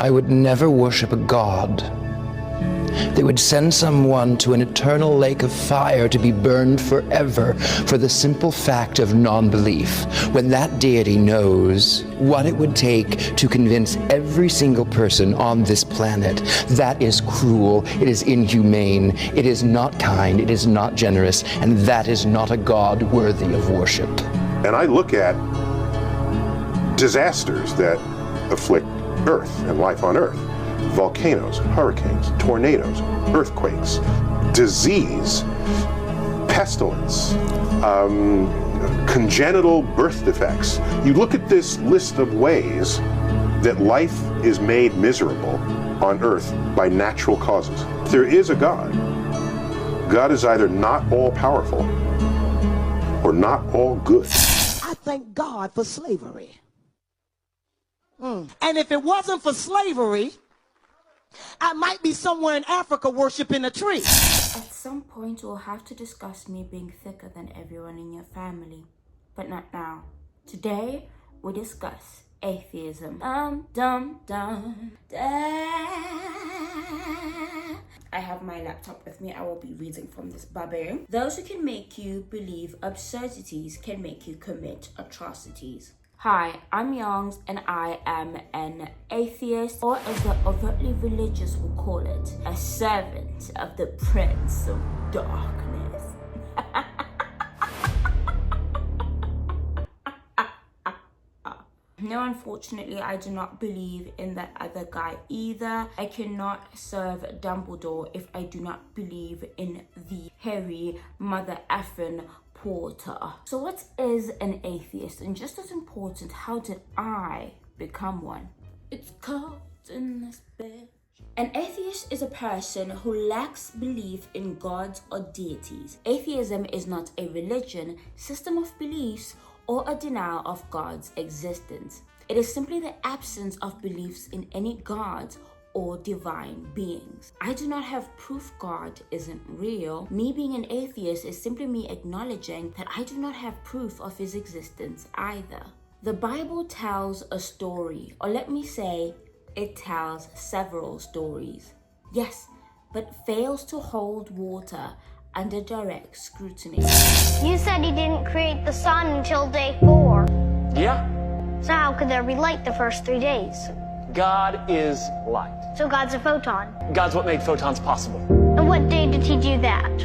I would never worship a god. They would send someone to an eternal lake of fire to be burned forever for the simple fact of non-belief, when that deity knows what it would take to convince every single person on this planet. That is cruel, it is inhumane, it is not kind, it is not generous, and that is not a God worthy of worship. And I look at disasters that afflict Earth and life on Earth. Volcanoes, hurricanes, tornadoes, earthquakes, disease, pestilence, congenital birth defects. You look at this list of ways that life is made miserable on Earth by natural causes. If there is a God, God is either not all-powerful or not all good. I thank God for slavery. And if it wasn't for slavery, I might be somewhere in Africa worshiping a tree. At some point, we'll have to discuss me being thicker than everyone in your family. But not now. Today, we discuss atheism. I have my laptop with me. I will be reading from this babu. Those who can make you believe absurdities can make you commit atrocities. Hi, I'm Youngs and I am an atheist, or as the overtly religious will call it, a servant of the Prince of Darkness. No, unfortunately, I do not believe in that other guy either. I cannot serve Dumbledore if I do not believe in the Harry mother effing Potter. So what is an atheist? And just as important, how did I become one? It's cold in this bitch. An atheist is a person who lacks belief in gods or deities. Atheism is not a religion, system of beliefs, or a denial of God's existence. It is simply the absence of beliefs in any gods or divine beings. I do not have proof God isn't real. Me being an atheist is simply me acknowledging that I do not have proof of his existence either. The Bible tells a story, or let me say, it tells several stories. Yes, but fails to hold water under direct scrutiny. You said he didn't create the sun until day 4. Yeah. So how could there be light the first 3 days? God is light. So God's a photon. God's what made photons possible. And what day did he do that?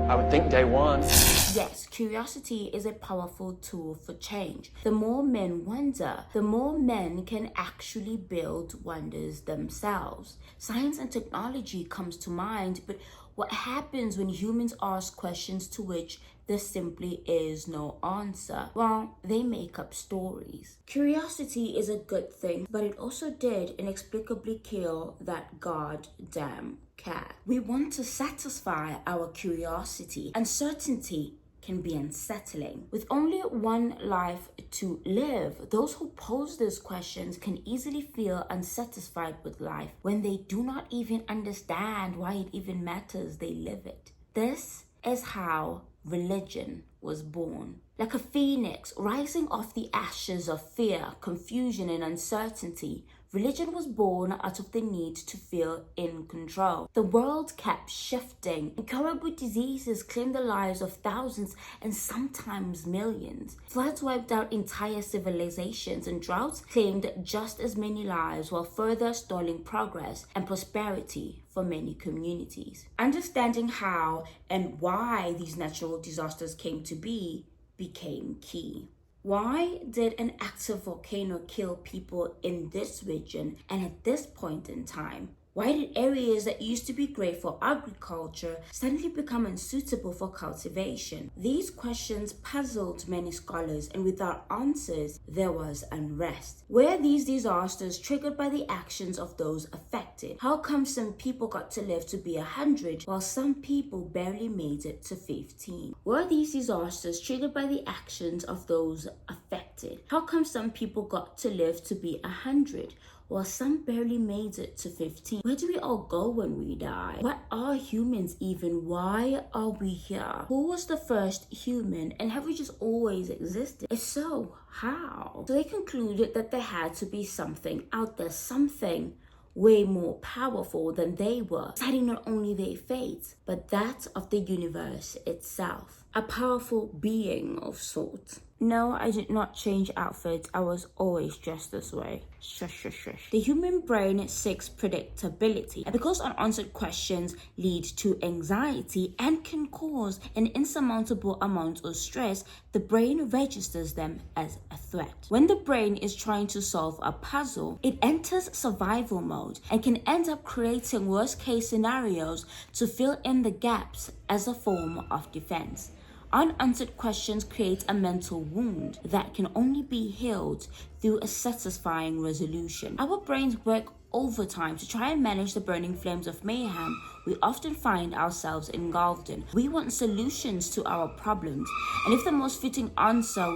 I would think day 1. Yes, curiosity is a powerful tool for change. The more men wonder, the more men can actually build wonders themselves. Science and technology comes to mind, but what happens when humans ask questions to which there simply is no answer? Well, they make up stories. Curiosity is a good thing, but it also did inexplicably kill that goddamn cat. We want to satisfy our curiosity. Uncertainty can be unsettling. With only one life to live, those who pose these questions can easily feel unsatisfied with life when they do not even understand why it even matters they live it. This is how religion was born. Like a phoenix rising off the ashes of fear, confusion, and uncertainty, religion was born out of the need to feel in control. The world kept shifting. Incurable diseases claimed the lives of thousands and sometimes millions. Floods wiped out entire civilizations, and droughts claimed just as many lives while further stalling progress and prosperity for many communities. Understanding how and why these natural disasters came to be became key. Why did an active volcano kill people in this region and at this point in time? Why did areas that used to be great for agriculture suddenly become unsuitable for cultivation? These questions puzzled many scholars, and without answers, there was unrest. Were these disasters triggered by the actions of those affected? How come some people got to live to be 100 while some people barely made it to 15? Were these disasters triggered by the actions of those affected? How come some people got to live to be 100 while some barely made it to 15? Where do we all go when we die? What are humans even? Why are we here? Who was the first human, and have we just always existed? If so, how? So they concluded that there had to be something out there, something way more powerful than they were, deciding not only their fate, but that of the universe itself. A powerful being of sorts. No, I did not change outfits. I was always dressed this way. Shush, shush, shush. The human brain seeks predictability, and because unanswered questions lead to anxiety and can cause an insurmountable amount of stress, the brain registers them as a threat. When the brain is trying to solve a puzzle, it enters survival mode and can end up creating worst-case scenarios to fill in the gaps as a form of defense. Unanswered questions create a mental wound that can only be healed through a satisfying resolution. Our brains work overtime to try and manage the burning flames of mayhem we often find ourselves engulfed in. We want solutions to our problems, and if the most fitting answer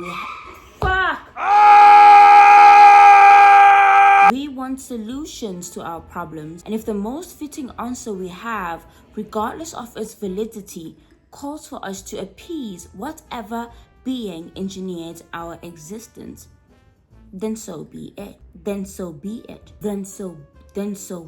we want solutions to our problems, and if the most fitting answer we have, regardless of its validity, calls for us to appease whatever being engineered our existence, then so be it. Then so be it. Then so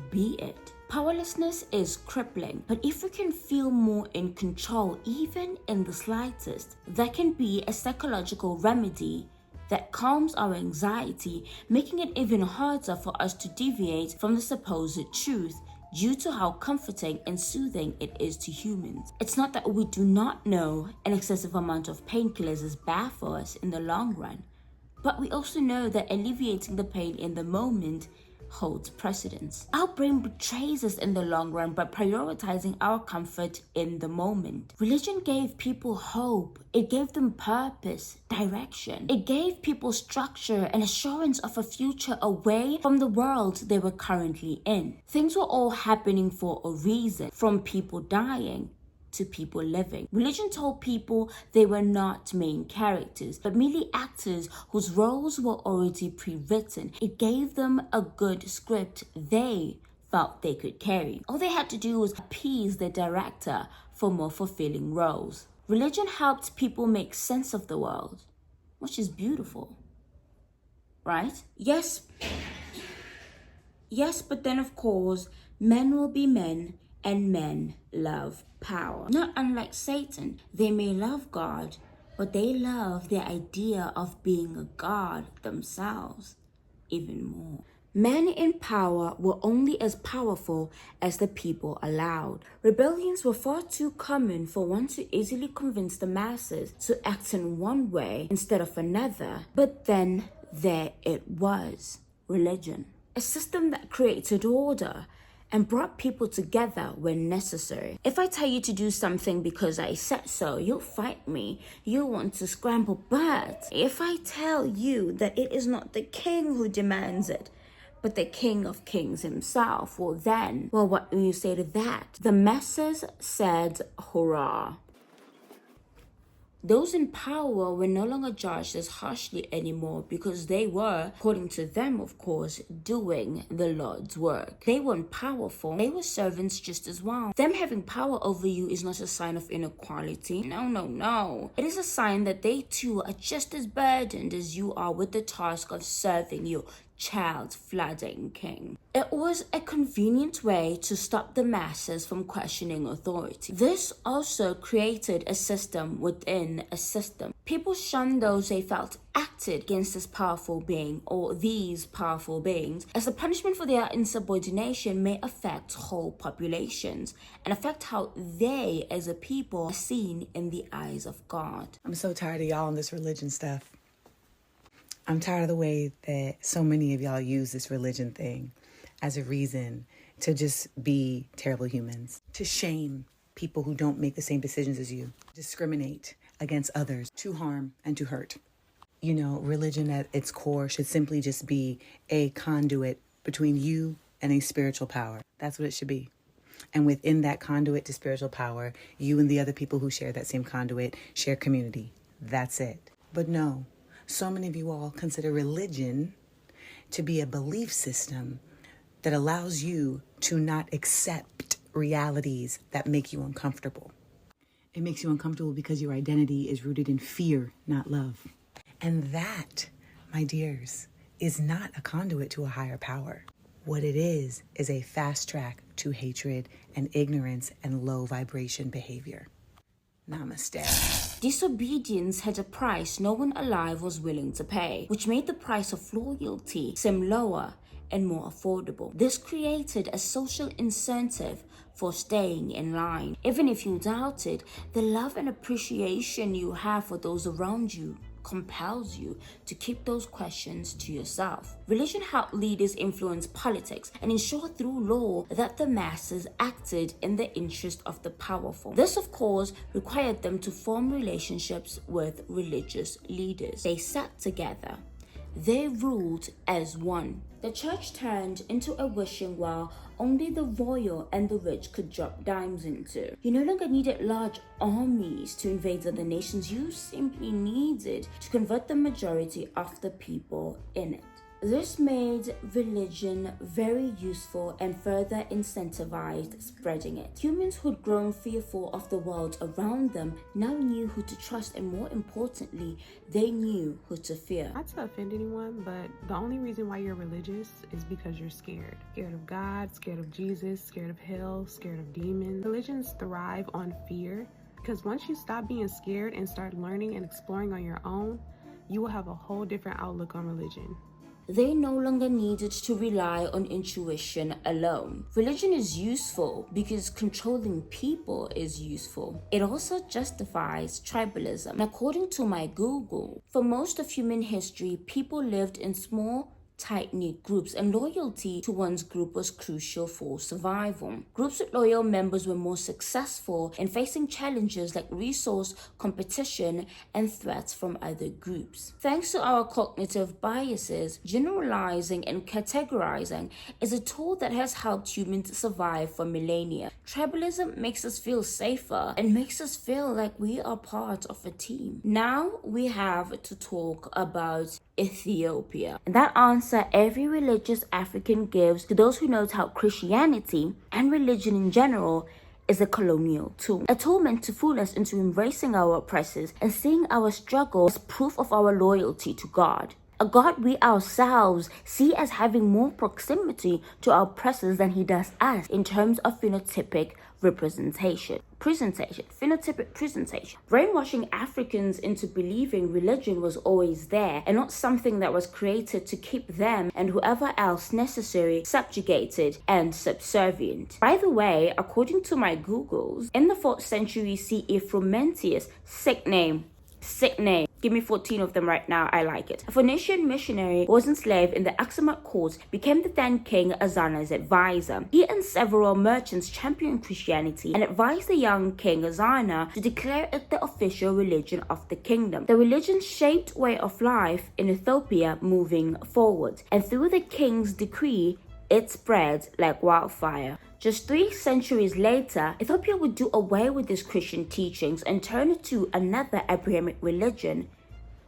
be it. Powerlessness is crippling, but if we can feel more in control, even in the slightest, that can be a psychological remedy that calms our anxiety, making it even harder for us to deviate from the supposed truth due to how comforting and soothing it is to humans. It's not that we do not know an excessive amount of painkillers is bad for us in the long run, but we also know that alleviating the pain in the moment holds precedence. Our brain betrays us in the long run by prioritizing our comfort in the moment. Religion gave people hope. It gave them purpose, direction. It gave people structure and assurance of a future away from the world they were currently in. Things were all happening for a reason, from people dying to people living. Religion told people they were not main characters, but merely actors whose roles were already pre-written. It gave them a good script they felt they could carry. All they had to do was appease the director for more fulfilling roles. Religion helped people make sense of the world, which is beautiful, right? Yes, but then of course, men will be men, and men love power. Not unlike Satan, they may love God, but they love the idea of being a god themselves even more. Men in power were only as powerful as the people allowed. Rebellions were far too common for one to easily convince the masses to act in one way instead of another. But then there it was, religion. A system that created order and brought people together when necessary. If I tell you to do something because I said so, you'll fight me. You'll want to scramble. But if I tell you that it is not the king who demands it, but the King of Kings himself, what will you say to that? The masses said, hurrah. Those in power were no longer judged as harshly anymore because they were, according to them of course, doing the Lord's work. They weren't powerful, they were servants just as well. Them having power over you is not a sign of inequality. No. It is a sign that they too are just as burdened as you are with the task of serving your child-flooding king. It was a convenient way to stop the masses from questioning authority. This also created a system within a system. People shunned those they felt acted against this powerful being or these powerful beings, as the punishment for their insubordination may affect whole populations and affect how they as a people are seen in the eyes of God. I'm so tired of y'all on this religion stuff. I'm tired of the way that so many of y'all use this religion thing as a reason to just be terrible humans, to shame people who don't make the same decisions as you, discriminate against others, to harm and to hurt. You know, religion at its core should simply just be a conduit between you and a spiritual power. That's what it should be. And within that conduit to spiritual power, you and the other people who share that same conduit share community. That's it. But no. So many of you all consider religion to be a belief system that allows you to not accept realities that make you uncomfortable. It makes you uncomfortable because your identity is rooted in fear, not love. And that, my dears, is not a conduit to a higher power. What it is a fast track to hatred and ignorance and low vibration behavior. Namaste. Disobedience had a price no one alive was willing to pay, which made the price of loyalty seem lower and more affordable. This created a social incentive for staying in line. Even if you doubted, the love and appreciation you have for those around you compels you to keep those questions to yourself. Religion helped leaders influence politics and ensure through law that the masses acted in the interest of the powerful. This, of course, required them to form relationships with religious leaders. They sat together. They ruled as one. The church turned into a wishing well only the royal and the rich could drop dimes into. You no longer needed large armies to invade other nations. You simply needed to convert the majority of the people in it. This made religion very useful and further incentivized spreading it. Humans who'd grown fearful of the world around them now knew who to trust, and more importantly, they knew who to fear. Not to offend anyone, but the only reason why you're religious is because you're scared. Scared of God, scared of Jesus, scared of hell, scared of demons. Religions thrive on fear because once you stop being scared and start learning and exploring on your own, you will have a whole different outlook on religion. They no longer needed to rely on intuition alone. Religion is useful because controlling people is useful. It also justifies tribalism. And according to my Google, for most of human history, people lived in small, tight-knit groups, and loyalty to one's group was crucial for survival. Groups with loyal members were more successful in facing challenges like resource competition and threats from other groups. Thanks to our cognitive biases, generalizing and categorizing is a tool that has helped humans survive for millennia. Tribalism makes us feel safer and makes us feel like we are part of a team. Now we have to talk about Ethiopia. And that answer every religious African gives to those who knows how Christianity and religion in general is a colonial tool. A tool meant to fool us into embracing our oppressors and seeing our struggle as proof of our loyalty to God. A God we ourselves see as having more proximity to our oppressors than he does us in terms of phenotypic presentation. Brainwashing Africans into believing religion was always there and not something that was created to keep them and whoever else necessary subjugated and subservient. By the way, according to my Googles, in the 4th century CE, Frumentius, sick name, give me 14 of them right now, I like it. A Phoenician missionary who was enslaved in the Aksumite court became the then king Azana's advisor. He and several merchants championed Christianity and advised the young king Azana to declare it the official religion of the kingdom. The religion shaped way of life in Ethiopia moving forward, and through the king's decree, it spread like wildfire. Just 3 centuries later, Ethiopia would do away with these Christian teachings and turn it to another Abrahamic religion,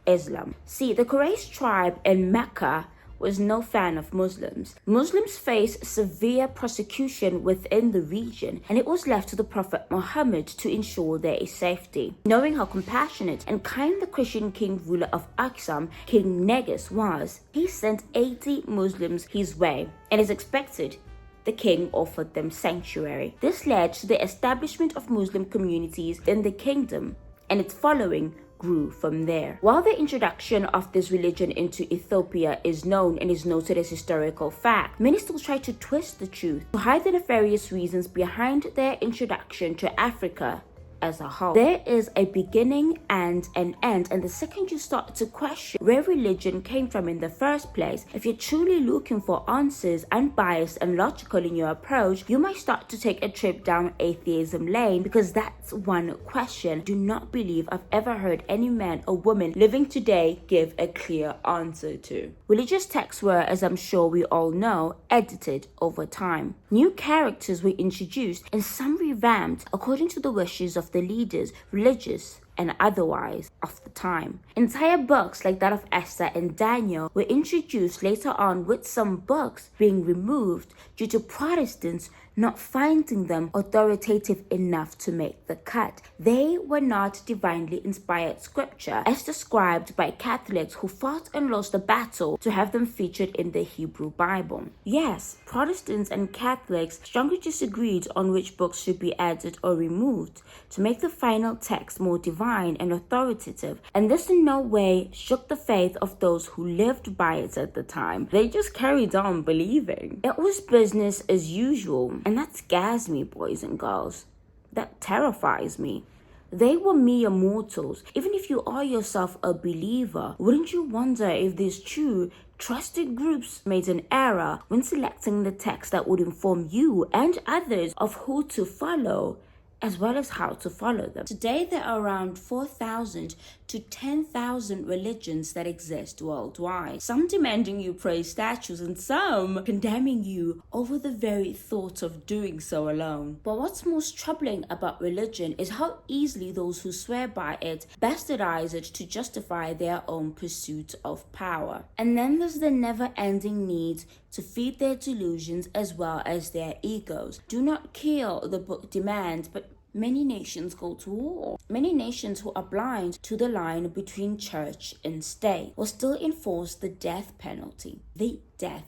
Islam. See, the Quraysh tribe in Mecca was no fan of Muslims. Muslims faced severe persecution within the region, and it was left to the Prophet Muhammad to ensure their safety. Knowing how compassionate and kind the Christian king ruler of Aksum, King Negus, was, he sent 80 Muslims his way, and is expected the king offered them sanctuary. This led to the establishment of Muslim communities in the kingdom, and its following grew from there. While the introduction of this religion into Ethiopia is known and is noted as historical fact, many still try to twist the truth to hide the nefarious reasons behind their introduction to Africa as a whole. There is a beginning and an end, and the second you start to question where religion came from in the first place, if you're truly looking for answers, unbiased and logical in your approach, you might start to take a trip down atheism lane, because that's one question I do not believe I've ever heard any man or woman living today give a clear answer to. Religious texts were, as I'm sure we all know, edited over time. New characters were introduced and some revamped according to the wishes of the leaders, religious and otherwise of the time. Entire books like that of Esther and Daniel were introduced later on, with some books being removed due to Protestants not finding them authoritative enough to make the cut. They were not divinely inspired scripture as described by Catholics who fought and lost the battle to have them featured in the Hebrew Bible. Yes, Protestants and Catholics strongly disagreed on which books should be added or removed to make the final text more divine and authoritative, and this in no way shook the faith of those who lived by it at the time. They just carried on believing. It was business as usual, and that scares me, boys and girls. That terrifies me. They were mere mortals. Even if you are yourself a believer, wouldn't you wonder if these true, trusted groups made an error when selecting the text that would inform you and others of who to follow, as well as how to follow them? Today, there are around 4,000 to 10,000 religions that exist worldwide, some demanding you praise statues and some condemning you over the very thought of doing so alone. But what's most troubling about religion is how easily those who swear by it bastardize it to justify their own pursuit of power. And then there's the never-ending need to feed their delusions as well as their egos. Do not kill, the book demands, but many nations go to war. Many nations who are blind to the line between church and state will still enforce the death penalty. The death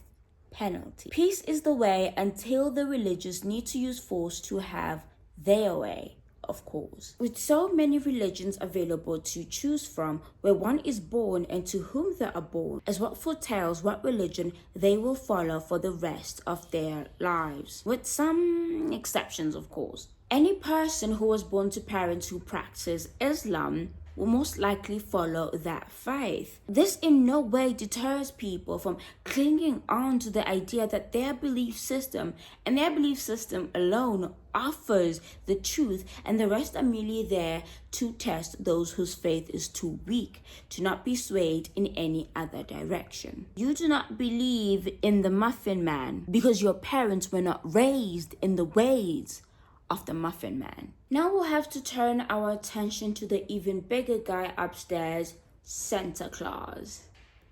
penalty. Peace is the way until the religious need to use force to have their way, of course. With so many religions available to choose from, where one is born and to whom they are born, is what foretells what religion they will follow for the rest of their lives. With some exceptions, of course. Any person who was born to parents who practice Islam will most likely follow that faith. This in no way deters people from clinging on to the idea that their belief system and their belief system alone offers the truth, and the rest are merely there to test those whose faith is too weak to not be swayed in any other direction. You do not believe in the Muffin Man because your parents were not raised in the ways of the Muffin Man. Now we'll have to turn our attention to the even bigger guy upstairs, Santa Claus.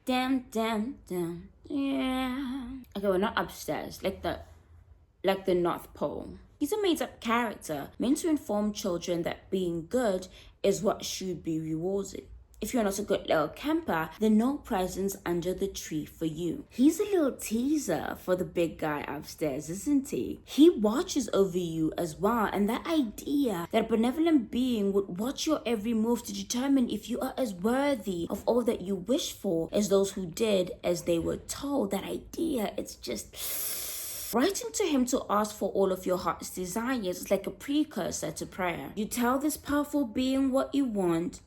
Damn, yeah. Okay, well, not upstairs, like the North Pole. He's a made-up character meant to inform children that being good is what should be rewarded. If you're not a good little camper, then no presents under the tree for you. He's a little teaser for the big guy upstairs, isn't he? He watches over you as well, and that idea that a benevolent being would watch your every move to determine if you are as worthy of all that you wish for as those who did as they were told, that idea, it's just... Writing to him to ask for all of your heart's desires is like a precursor to prayer. You tell this powerful being what you want.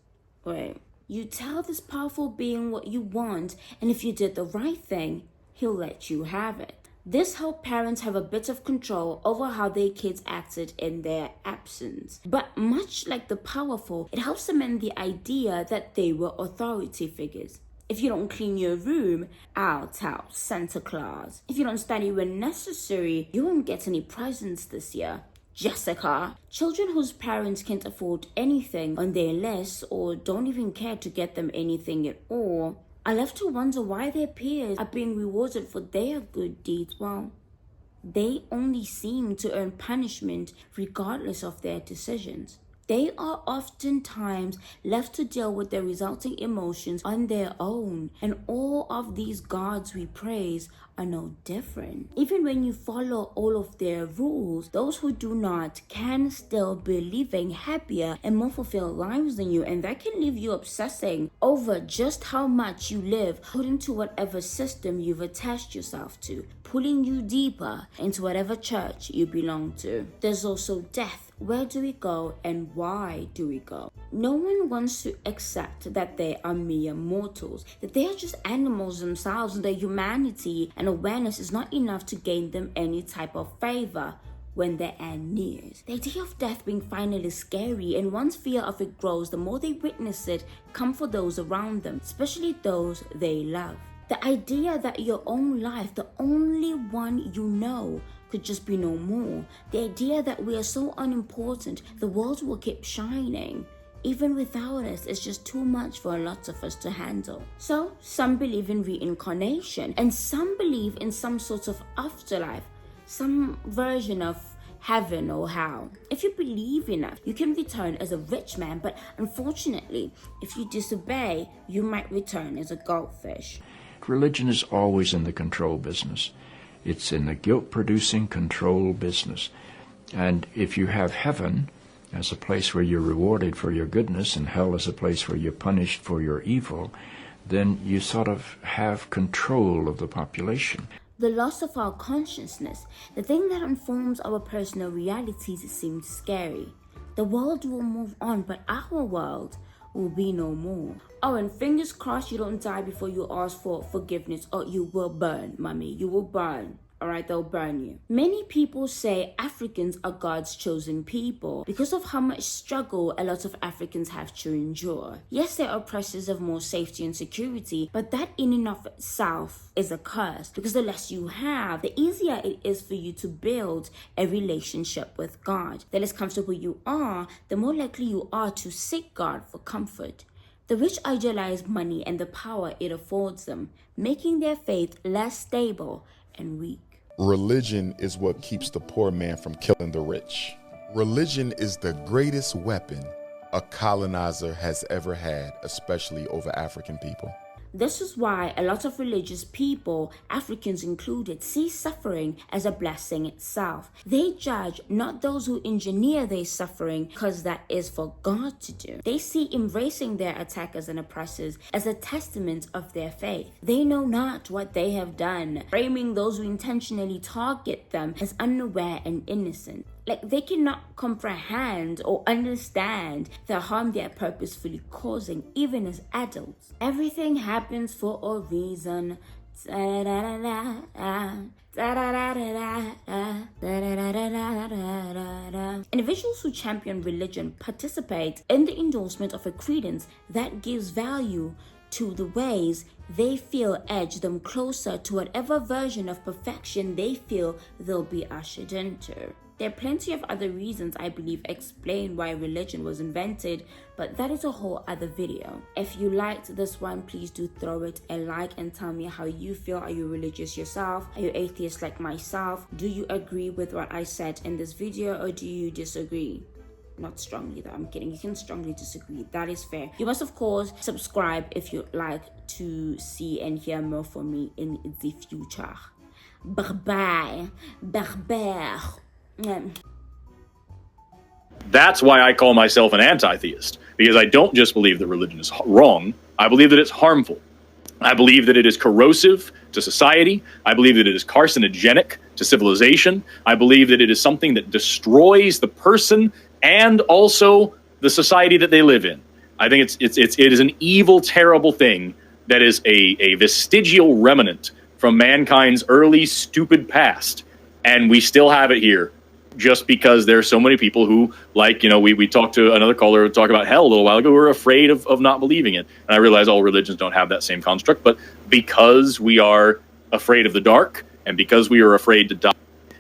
You tell this powerful being what you want, and if you did the right thing, he'll let you have it. This helped parents have a bit of control over how their kids acted in their absence. But much like the powerful, it helps cement the idea that they were authority figures. If you don't clean your room, I'll tell Santa Claus. If you don't study when necessary, you won't get any presents this year, Jessica. Children whose parents can't afford anything on their list or don't even care to get them anything at all are left to wonder why their peers are being rewarded for their good deeds. Well, they only seem to earn punishment regardless of their decisions. They are oftentimes left to deal with their resulting emotions on their own, and all of these gods we praise are no different. Even when you follow all of their rules, those who do not can still be living happier and more fulfilled lives than you, and that can leave you obsessing over just how much you live according to whatever system you've attached yourself to, pulling you deeper into whatever church you belong to. There's also death. Where do we go and why do we go? No one wants to accept that they are mere mortals, that they are just animals themselves, and their humanity and awareness is not enough to gain them any type of favor when their end nears. The idea of death being final is scary, and one's fear of it grows the more they witness it come for those around them, especially those they love. The idea that your own life, the only one you know, could just be no more. The idea that we are so unimportant, the world will keep shining even without us, it's just too much for a lot of us to handle. So some believe in reincarnation, and some believe in some sort of afterlife, some version of heaven or hell. If you believe enough, you can return as a rich man, but unfortunately, if you disobey, you might return as a goldfish. Religion is always in the control business. It's in the guilt-producing control business. And if you have heaven as a place where you're rewarded for your goodness and hell as a place where you're punished for your evil, then you sort of have control of the population. The loss of our consciousness, the thing that informs our personal realities, seems scary. The world will move on, but our world will be no more. Oh, and fingers crossed you don't die before you ask for forgiveness, or you will burn, mommy. You will burn. Alright, they'll burn you. Many people say Africans are God's chosen people because of how much struggle a lot of Africans have to endure. Yes, there are pressures of more safety and security, but that in and of itself is a curse, because the less you have, the easier it is for you to build a relationship with God. The less comfortable you are, the more likely you are to seek God for comfort. The rich idealize money and the power it affords them, making their faith less stable and weak. Religion is what keeps the poor man from killing the rich. Religion is the greatest weapon a colonizer has ever had, especially over African people. This is why a lot of religious people, Africans included, see suffering as a blessing itself. They judge not those who engineer their suffering, because that is for God to do. They see embracing their attackers and oppressors as a testament of their faith. They know not what they have done, framing those who intentionally target them as unaware and innocent. Like they cannot comprehend or understand the harm they are purposefully causing, even as adults. Everything happens for a reason. Individuals who champion religion participate in the endorsement of a credence that gives value to the ways they feel edge them closer to whatever version of perfection they feel they'll be ushered into. There are plenty of other reasons I believe explain why religion was invented, but that is a whole other video. If you liked this one, please do throw it a like and tell me how you feel. Are you religious yourself? Are you atheist like myself? Do you agree with what I said in this video, or do you disagree? Not strongly though, I'm kidding. You can strongly disagree. That is fair. You must, of course, subscribe if you'd like to see and hear more from me in the future. Bye-bye. Bye-bye. That's why I call myself an anti-theist, because I don't just believe that religion is wrong. I believe that it's harmful. I believe that it is corrosive to society. I believe that it is carcinogenic to civilization. I believe that it is something that destroys the person and also the society that they live in. I think it is an evil, terrible thing that is a vestigial remnant from mankind's early, stupid past. And we still have it here just because there are so many people who, like, you know, we talked to another caller talk about hell a little while ago, who are afraid of not believing it. And I realize all religions don't have that same construct, but because we are afraid of the dark, and because we are afraid to die,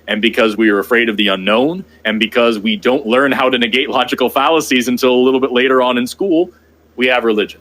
and because we are afraid of the unknown, and because we don't learn how to negate logical fallacies until a little bit later on in school, we have religion.